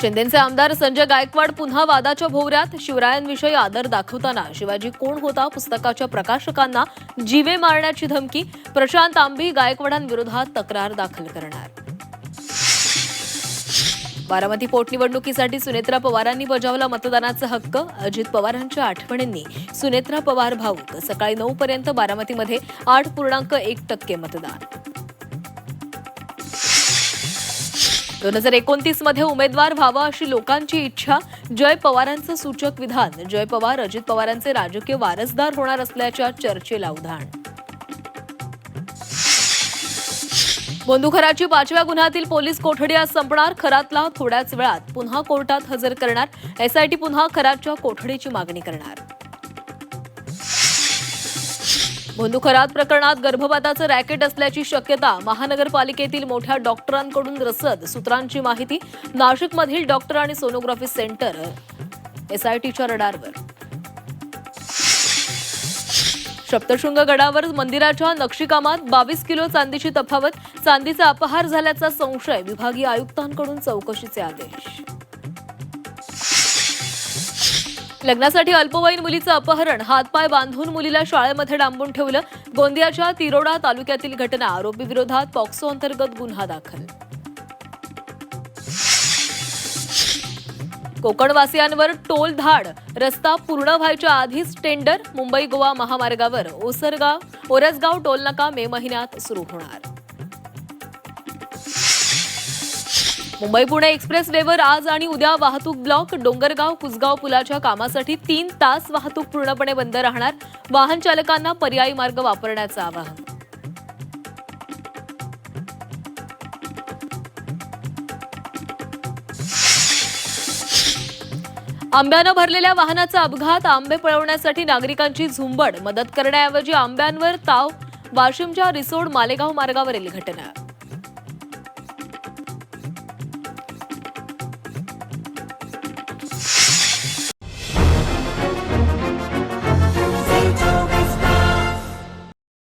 शिंदेचे आमदार संजय गायकवाड पुन्हा वादाच्या भोवऱ्यात. शिवरायांविषयी आदर दाखवताना शिवाजी कोण होता पुस्तकाच्या प्रकाशकांना जीवे मारण्याची धमकी. प्रशांत आंबी गायकवाडांविरोधात तक्रार दाखल करणार. बारामती पोटनिवडणुकीसाठी सुनेत्रा पवारांनी बजावला मतदानाचा हक्क. अजित पवारांच्या आठवणींनी सुनेत्रा पवार भाऊक. सकाळी 9 पर्यंत बारामतीमध्ये 8.1% मतदान. 2029 मध्ये उमेदवार व्हावा अशी लोकांची इच्छा. जय पवारांचं सूचक विधान. जय पवार अजित पवारांचे राजकीय वारसदार होणार असल्याच्या चर्चेला उधाण. बोंधुखराची 5व्या गुन्ह्यातील पोलीस कोठडी आज संपणार. खरातला थोड्याच वेळात पुन्हा कोर्टात हजर करणार. एसआयटी पुन्हा खरातच्या कोठडीची मागणी करणार. बोंधुखरात प्रकरणात गर्भपाताचं रॅकेट असल्याची शक्यता. महानगरपालिकेतील मोठ्या डॉक्टरांकडून रसद. सूत्रांची माहिती. नाशिकमधील डॉक्टर आणि सोनोग्राफी सेंटर एसआयटीच्या रडारवर. सप्तशृंग गडावर मंदिराच्या नक्षीकामात 22 किलो चांदीची तफावत. चांदीचा अपहार झाल्याचा संशय. विभागीय आयुक्तांकडून चौकशीचे आदेश. लग्नासाठी अल्पवयीन मुलीचं अपहरण. हातपाय बांधून मुलीला शाळेमध्ये डांबून ठेवलं. गोंदियाच्या तिरोडा तालुक्यातील घटना. आरोपी विरोधात पॉक्सो अंतर्गत गुन्हा दाखल. कोकणवासियांवर टोलधाड. रस्ता पूर्ण व्हायच्या आधीच टेंडर. मुंबई गोवा महामार्गावर ओरसगाव टोलनाका मे महिन्यात सुरू होणार. मुंबई पुणे एक्सप्रेस वेवर आज आणि उद्या वाहतूक ब्लॉक. डोंगरगाव कुसगाव पुलाच्या कामासाठी 3 तास वाहतूक पूर्णपणे बंद राहणार. वाहन चालकांना पर्यायी मार्ग वापरण्याचं आवाहन. आंब्यानं भरलेल्या वाहनाचा अपघात. आंबे पळवण्यासाठी नागरिकांची झुंबड. मदत करण्याऐवजी आंब्यांवर ताव. वाशिमच्या रिसोड मालेगाव मार्गावरील घटना.